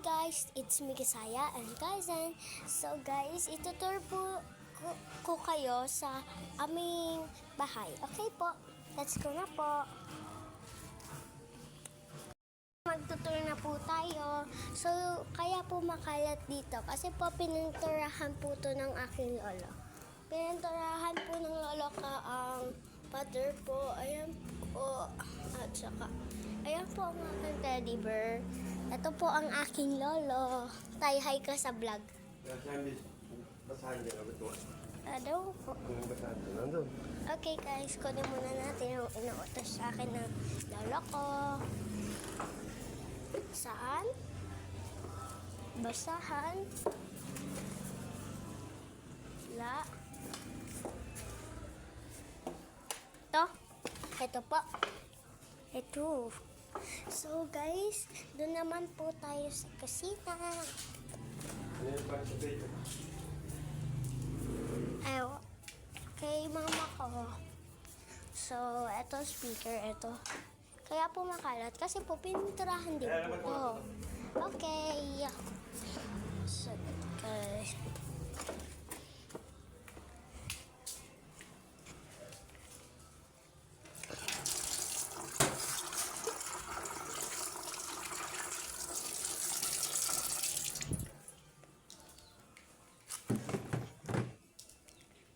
guys, it's me Kasaya and Kaizen. So guys, itutur po ko kayo sa aming bahay. Okay po, let's go na po. Magtutur na po tayo. So, kaya po makalat dito kasi po pininturahan po to ng aking lolo. Pininturahan po ng lolo ka ang pader po. Ayan po. At saka, ayan po ang aking teddy bear. Ito po ang aking lolo. Tay-hi ka sa vlog. Basahan niya kami ito. Ano po? Kung basahan niya nandun. Okay guys, kunin muna natin yung inuutos sa akin ng lolo ko. Saan? Basahan. La. Ito po. Ito. So guys, doon naman po tayo sa kusina. Ano yung para sa video? Ewan. Kay mama ko. So, ito speaker, ito. Kaya po makalat kasi po pininturahan din po to. Okay. So, guys.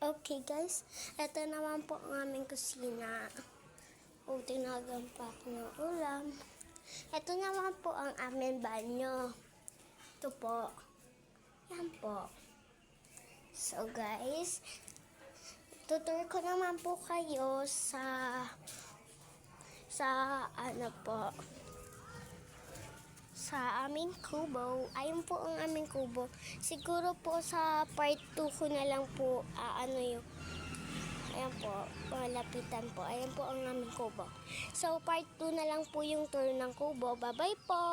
Okay guys, ito naman po ang aming kusina. O, tinagan pa ako ng ulam. Ito naman po ang aming banyo. Ito po. Yan po. So guys, tutur ko naman po kayo sa ano po, sa aming kubo. Ayun po ang aming kubo. Siguro po sa part 2 ko na lang po ano yung ayan po, malapitan po. Ayan po ang aming kubo. So part 2 na lang po yung tour ng kubo. Bye bye po.